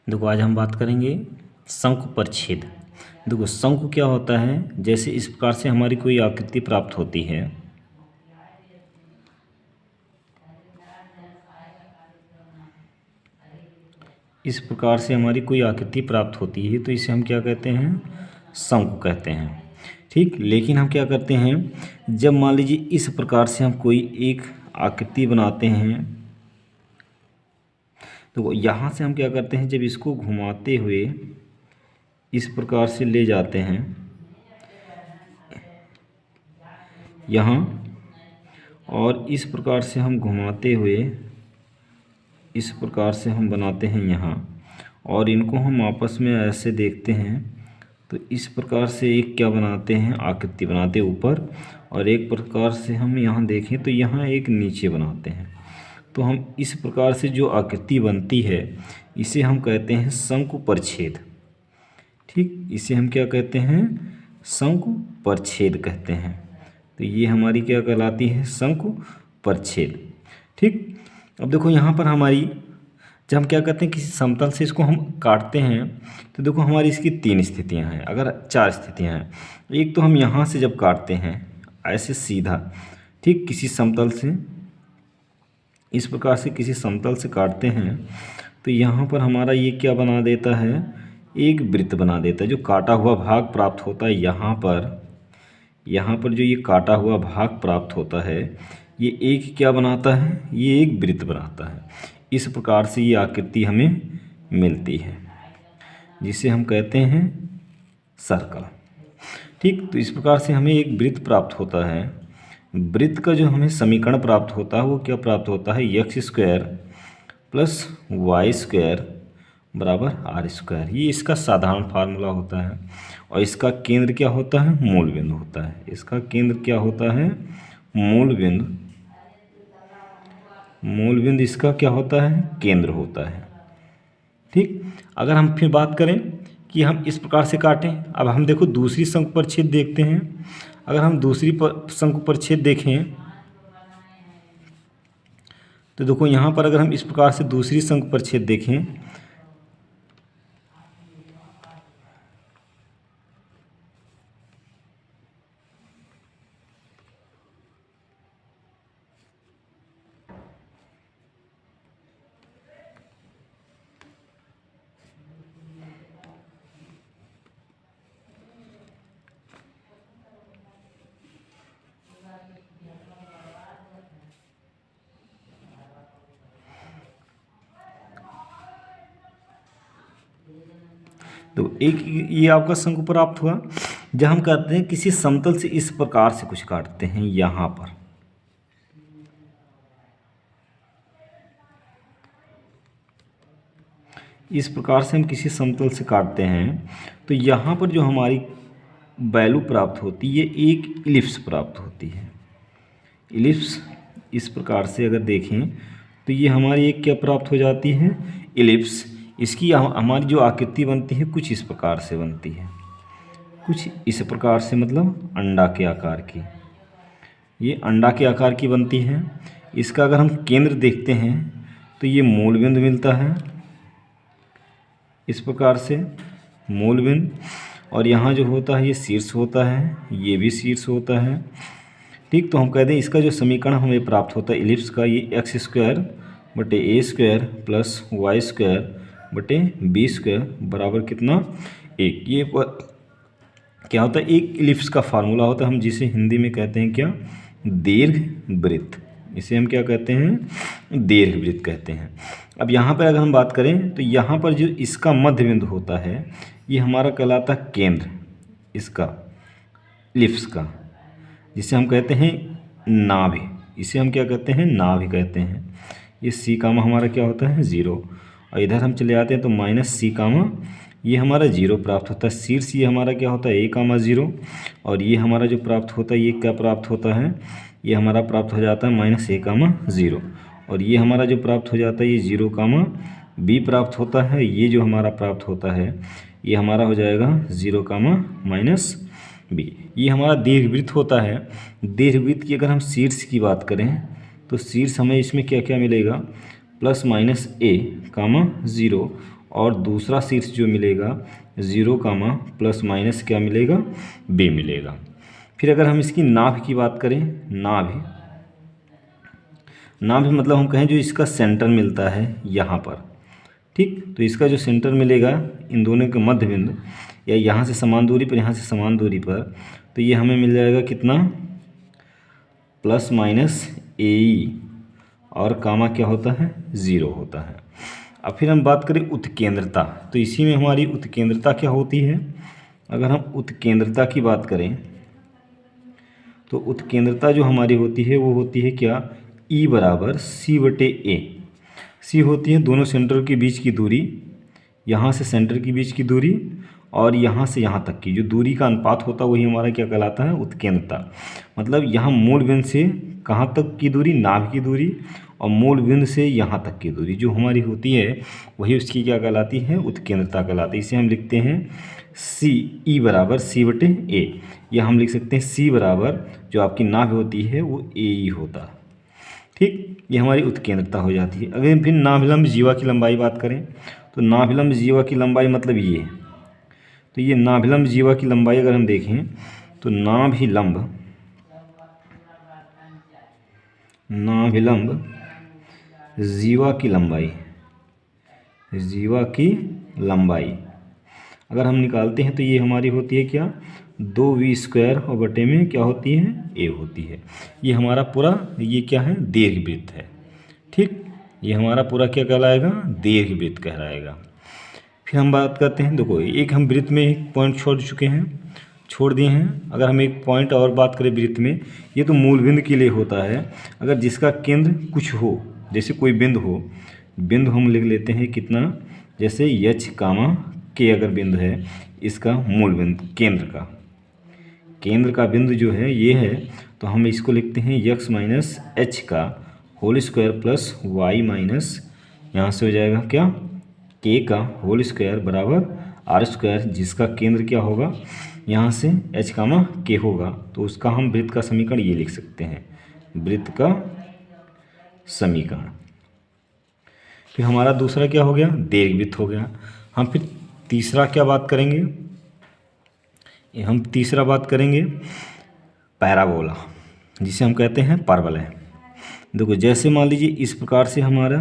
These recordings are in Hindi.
देखो आज हम बात करेंगे शंकु परिच्छेद। देखो शंकु क्या होता है, जैसे इस प्रकार से हमारी कोई आकृति प्राप्त होती है। इस प्रकार से हमारी कोई आकृति प्राप्त होती है तो इसे हम क्या कहते हैं, शंकु कहते हैं। ठीक, लेकिन हम क्या करते हैं, जब मान लीजिए इस प्रकार से हम कोई एक आकृति बनाते हैं तो यहाँ से हम क्या करते हैं, जब इसको घुमाते हुए इस प्रकार से ले जाते हैं यहाँ, और इस प्रकार से हम घुमाते हुए इस प्रकार से हम बनाते हैं यहाँ, और इनको हम आपस में ऐसे देखते हैं तो इस प्रकार से एक क्या बनाते हैं, आकृति बनाते हैं ऊपर, और एक प्रकार से हम यहाँ देखें तो यहाँ एक नीचे बनाते हैं। तो हम इस प्रकार से जो आकृति बनती है इसे हम कहते हैं शंकु परिच्छेद। ठीक, इसे हम क्या कहते हैं, शंकु परिच्छेद कहते हैं। तो ये हमारी क्या कहलाती है, शंकु परिच्छेद। ठीक, अब देखो यहाँ पर हमारी जब हम क्या करते हैं, किसी समतल से इसको हम काटते हैं तो देखो हमारी इसकी तीन स्थितियाँ हैं, अगर चार स्थितियाँ हैं। एक तो हम यहाँ से जब काटते हैं ऐसे सीधा, ठीक, किसी समतल से इस प्रकार से किसी समतल से काटते हैं तो यहाँ पर हमारा ये क्या बना देता है, एक वृत्त बना देता है। जो काटा हुआ भाग प्राप्त होता है यहाँ पर जो ये काटा हुआ भाग प्राप्त होता है ये एक क्या बनाता है, ये एक वृत्त बनाता है। इस प्रकार से ये आकृति हमें मिलती है जिसे हम कहते हैं सर्कल। ठीक, तो इस प्रकार से हमें एक वृत्त प्राप्त होता है। वृत्त का जो हमें समीकरण प्राप्त होता है वो क्या प्राप्त होता है, x² प्लस y² बराबर r²। ये इसका साधारण फार्मूला होता है, और इसका केंद्र क्या होता है, मूल बिंदु होता है। इसका केंद्र क्या होता है, मूल बिंदु। मूल बिंदु इसका क्या होता है, केंद्र होता है। ठीक, अगर हम फिर बात करें कि हम इस प्रकार से काटें, अब हम देखो दूसरी शंकु परिच्छेद देखते हैं। अगर हम दूसरी शंकु परिच्छेद देखें तो देखो यहाँ पर अगर हम इस प्रकार से दूसरी शंकु परिच्छेद देखें तो एक ये आपका शंकु प्राप्त हुआ। जब हम कहते हैं किसी समतल से इस प्रकार से कुछ काटते हैं, यहाँ पर इस प्रकार से हम किसी समतल से काटते हैं तो यहाँ पर जो हमारी वैल्यू प्राप्त होती है एक इलिप्स प्राप्त होती है। इलिप्स इस प्रकार से अगर देखें तो ये हमारी एक क्या प्राप्त हो जाती है, इलिप्स। इसकी हमारी जो आकृति बनती है कुछ इस प्रकार से बनती है, कुछ इस प्रकार से, मतलब अंडा के आकार की। ये अंडा के आकार की बनती है। इसका अगर हम केंद्र देखते हैं तो ये मूल बिंदु मिलता है इस प्रकार से, मूल बिंदु। और यहाँ जो होता है ये शीर्ष होता है, ये भी शीर्ष होता है। ठीक, तो हम कहते हैं इसका जो समीकरण हमें प्राप्त होता है इलिप्स का, ये x² बटे a² प्लस y² बटे b² बराबर कितना, 1। ये क्या होता है, एक इलिप्स का फार्मूला होता है, हम जिसे हिंदी में कहते हैं क्या, दीर्घवृत्त। इसे हम क्या कहते हैं, दीर्घवृत्त कहते हैं। अब यहाँ पर अगर हम बात करें तो यहाँ पर जो इसका मध्य बिंदु होता है ये हमारा कहलाता है केंद्र इसका, इलिप्स का, जिसे हम कहते हैं नाभि। इसे हम क्या कहते हैं, नाभि कहते हैं। ये c कामा हमारा क्या होता है, 0, और इधर हम चले आते हैं तो माइनस c कामा ये हमारा 0 प्राप्त होता है। शीर्ष ये हमारा क्या होता है, a कामा 0, और ये हमारा जो प्राप्त होता है ये क्या प्राप्त होता है, ये हमारा प्राप्त हो जाता है माइनस a कामा 0, और ये हमारा जो प्राप्त हो जाता है ये 0 कामा b प्राप्त होता है। ये जो हमारा प्राप्त होता है ये हमारा हो जाएगा 0 कामा माइनस b। ये हमारा दीर्घवृत्त होता है। दीर्घवृत्त की अगर हम शीर्ष की बात करें तो शीर्ष हमें इसमें क्या क्या मिलेगा, प्लस माइनस a कामा 0, और दूसरा शीर्ष जो मिलेगा 0 कामा प्लस माइनस क्या मिलेगा, बे मिलेगा। फिर अगर हम इसकी नाभि की बात करें, नाभि मतलब हम कहें जो इसका सेंटर मिलता है यहाँ पर, ठीक। तो इसका जो सेंटर मिलेगा इन दोनों के मध्य बिंदु, या यहाँ से समान दूरी पर, यहाँ से समान दूरी पर, तो ये हमें मिल जाएगा कितना, प्लस माइनस ए, और कामा क्या होता है, 0 होता है। अब फिर हम बात करें उत्केंद्रता, तो इसी में हमारी उत्केंद्रता क्या होती है। अगर हम उत्केंद्रता की बात करें तो उत्केंद्रता जो हमारी होती है वो होती है क्या, ई बराबर सी बटे ए। सी होती है दोनों सेंटर के बीच की दूरी, यहाँ से सेंटर के बीच की दूरी और यहाँ से यहाँ तक की जो दूरी का अनुपात होता है वही हमारा क्या कहलाता है, उत्केंद्रता। मतलब यहाँ मूल बिंदु से कहाँ तक की दूरी, नाभि की दूरी, और मूल बिंदु से यहाँ तक की दूरी जो हमारी होती है वही उसकी क्या कहलाती है, उत्केंद्रता कहलाती है। इसे हम लिखते हैं सी, ई बराबर सी बटे ए, या हम लिख सकते हैं सी बराबर जो आपकी नाभि होती है वो ए ई होता, ठीक। ये हमारी उत्केंद्रता हो जाती है। अगर फिर नाभिलंब जीवा की लंबाई बात करें तो नाभिलंब जीवा की लंबाई मतलब ये, तो ये नाभिलंब जीवा की लंबाई अगर हम देखें तो नाभिलंब जीवा की लंबाई अगर हम निकालते हैं तो ये हमारी होती है क्या, 2v² और बटे में क्या होती है, ए होती है। ये हमारा पूरा ये क्या है, दीर्घवृत्त है, ठीक। ये हमारा पूरा क्या कहलाएगा, दीर्घवृत्त कहलाएगा। फिर हम बात करते हैं, देखो एक हम वृत्त में एक पॉइंट छोड़ दिए हैं। अगर हम एक पॉइंट और बात करें वृत्त में, ये तो मूल बिंदु के लिए होता है। अगर जिसका केंद्र कुछ हो, जैसे कोई बिंदु हो, बिंदु हम लिख लेते हैं कितना, जैसे एच कामा के अगर बिंदु है, इसका मूल बिंदु केंद्र का बिंदु जो है ये है, तो हम इसको लिखते हैं x माइनस एच का whole square plus y minus, यहाँ से हो जाएगा क्या, k का होल स्क्वायर बराबर आर स्क्वायर, जिसका केंद्र क्या होगा, यहाँ से h कामा k होगा, तो उसका हम वृत्त का समीकरण ये लिख सकते हैं, वृत्त का समीकरण। फिर हमारा दूसरा क्या हो गया, दीर्घवृत्त हो गया। हम फिर तीसरा क्या बात करेंगे, हम तीसरा बात करेंगे पैराबोला, जिसे हम कहते हैं परवलय। देखो जैसे मान लीजिए इस प्रकार से हमारा,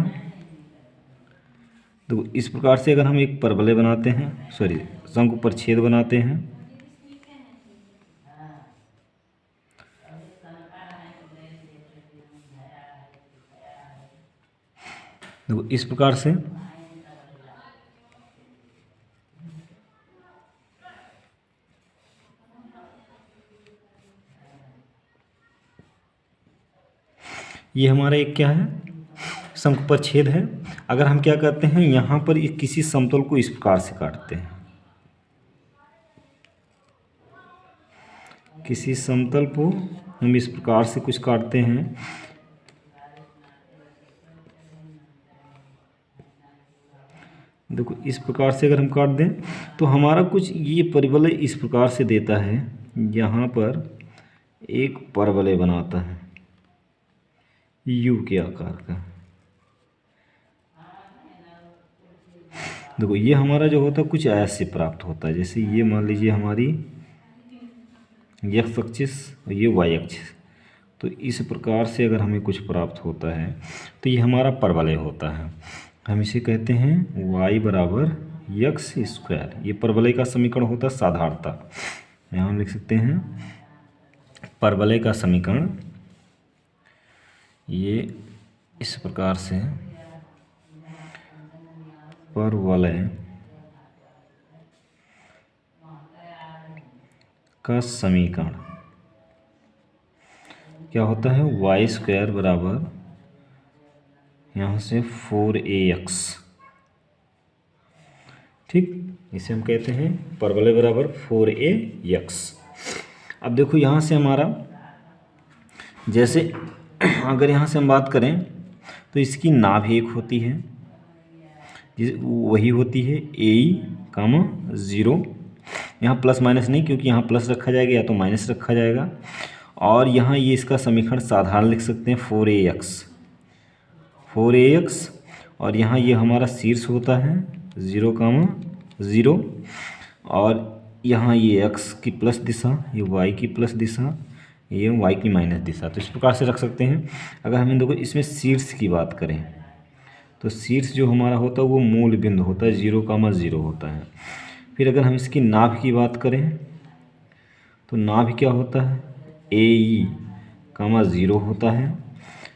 देखो इस प्रकार से अगर हम एक परवलय बनाते हैं, सॉरी शंकु परिच्छेद बनाते हैं, देखो इस प्रकार से ये हमारा एक क्या है, शंकु परिच्छेद है। अगर हम क्या करते हैं, यहाँ पर किसी समतल को इस प्रकार से काटते हैं, किसी समतल को हम इस प्रकार से कुछ काटते हैं, देखो इस प्रकार से अगर हम काट दें तो हमारा कुछ ये परवलय इस प्रकार से देता है, यहाँ पर एक परवलय बनाता है यू के आकार का। देखो ये हमारा जो होता है कुछ ऐसे प्राप्त होता है, जैसे ये मान लीजिए हमारी एक्स एक्सिस और ये वाई एक्सिस, तो इस प्रकार से अगर हमें कुछ प्राप्त होता है तो ये हमारा परवलय होता है। हम इसे कहते हैं y बराबर एक्स स्क्वायर, ये परवलय का समीकरण होता है साधारणता। यहाँ हम लिख सकते हैं परवलय का समीकरण ये इस प्रकार से, परवलय का समीकरण क्या होता है, वाई स्क्वायर बराबर यहाँ से 4ax, ठीक। इसे हम कहते हैं परवलय बराबर 4ax। अब देखो यहाँ से हमारा, जैसे अगर यहाँ से हम बात करें तो इसकी नाभि एक होती है, वही होती है ए कामा 0, यहाँ प्लस माइनस नहीं क्योंकि यहाँ प्लस रखा जाएगा या तो माइनस रखा जाएगा, और यहाँ ये इसका समीकरण साधारण लिख सकते हैं 4ax, और यहाँ ये हमारा शीर्ष होता है 0, 0, और यहाँ ये x की प्लस दिशा, ये y की प्लस दिशा, ये y की माइनस दिशा। तो इस प्रकार से रख सकते हैं। अगर हम देखो इसमें शीर्ष की बात करें तो शीर्ष जो हमारा होता है वो मूल बिंदु होता है, 0, 0 होता है। फिर अगर हम इसकी नाभि की बात करें तो नाभि क्या होता है, AE, 0 होता है।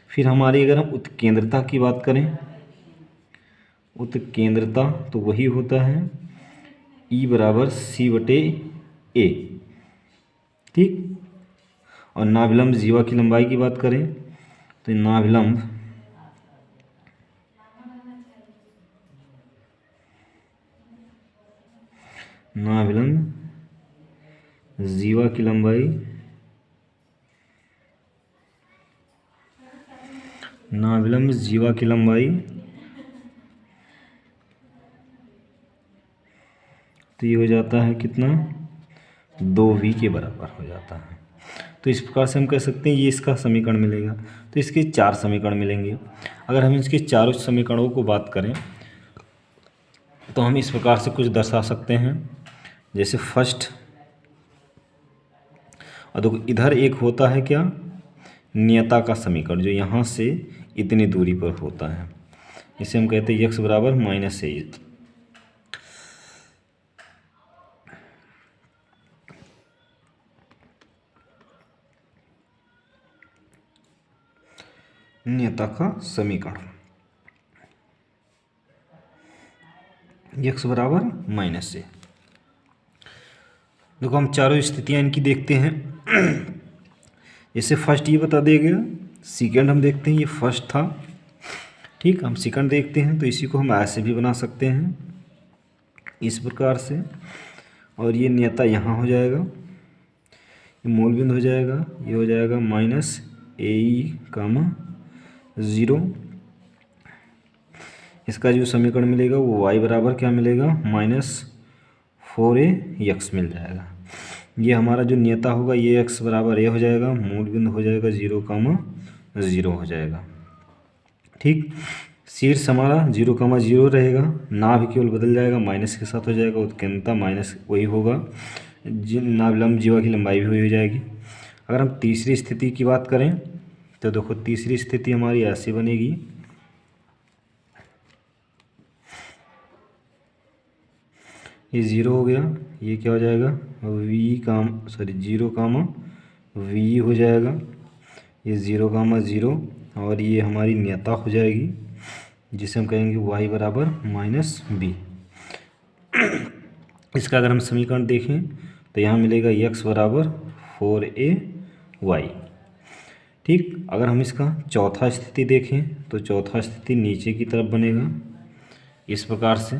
फिर हमारी अगर हम उत्केंद्रता की बात करें, उत्केंद्रता तो वही होता है E बराबर C/A, ठीक। और नाभिलंब जीवा की लंबाई की बात करें तो नाभिलंब जीवा की लंबाई, नाभिलंब जीवा की लंबाई तो ये हो जाता है कितना, 2v के बराबर हो जाता है। तो इस प्रकार से हम कह सकते हैं ये इसका समीकरण मिलेगा। तो इसके 4 समीकरण मिलेंगे। अगर हम इसके चारों समीकरणों को बात करें तो हम इस प्रकार से कुछ दर्शा सकते हैं। जैसे फर्स्ट, और देखो इधर एक होता है क्या, नियता का समीकरण, जो यहाँ से इतनी दूरी पर होता है। इसे हम कहते हैं x बराबर -a। नियता का समीकरण x बराबर -a। देखो हम चारों स्थितियां इनकी देखते हैं। जैसे फर्स्ट ये बता देगा, सेकंड हम देखते हैं, ये फर्स्ट था, ठीक। हम सेकंड देखते हैं तो इसी को हम ऐसे भी बना सकते हैं इस प्रकार से। और ये नियता यहाँ हो जाएगा, ये मूल बिंदु हो जाएगा, ये हो जाएगा -AE, 0। इसका जो समीकरण मिलेगा वो y बराबर क्या मिलेगा, -4ax मिल जाएगा। ये हमारा जो नियता होगा ये x बराबर a हो जाएगा, मूल बिंदु हो जाएगा 0, 0 हो जाएगा, ठीक। शीर्ष हमारा 0, 0 रहेगा, नाभि केवल बदल जाएगा, माइनस के साथ हो जाएगा, उत्केंद्रता माइनस वही होगा, नाभिलंब जीवा की लंबाई भी वही हो जाएगी। अगर हम तीसरी स्थिति की बात करें तो देखो तीसरी स्थिति हमारी ऐसी बनेगी, ये 0 हो गया, ये क्या हो जाएगा, v 0, v हो जाएगा, ये 0, 0, और ये हमारी नियता हो जाएगी जिसे हम कहेंगे y बराबर -b। इसका अगर हम समीकरण देखें तो यहाँ मिलेगा x बराबर 4ay, ठीक। अगर हम इसका चौथा स्थिति देखें तो चौथा स्थिति नीचे की तरफ बनेगा इस प्रकार से।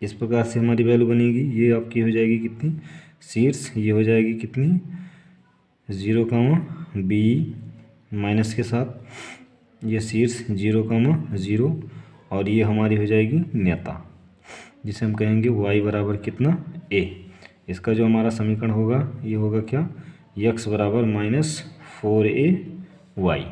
इस प्रकार से हमारी वैल्यू बनेगी, ये आपकी हो जाएगी कितनी, शीर्ष ये हो जाएगी कितनी, 0, b माइनस के साथ, ये शीर्ष 0, 0, और ये हमारी हो जाएगी नियता जिसे हम कहेंगे y बराबर कितना, a। इसका जो हमारा समीकरण होगा ये होगा क्या, x बराबर -4ay,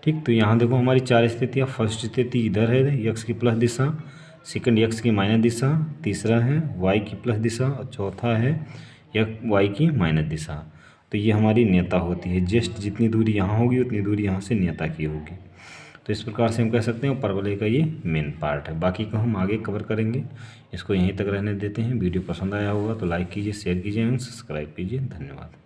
ठीक। तो यहाँ देखो हमारी 4 स्थितियाँ, फर्स्ट स्थिति इधर है x की प्लस दिशा, सेकंड x की माइनस दिशा, तीसरा है y की प्लस दिशा, और चौथा है y की माइनस दिशा। तो ये हमारी नियता होती है, जस्ट जितनी दूरी यहाँ होगी उतनी दूरी यहाँ से नियता की होगी। तो इस प्रकार से हम कह सकते हैं परवलय का ये मेन पार्ट है। बाकी को हम आगे कवर करेंगे, इसको यहीं तक रहने देते हैं। वीडियो पसंद आया होगा तो लाइक कीजिए, शेयर कीजिए एंड सब्सक्राइब कीजिए। धन्यवाद।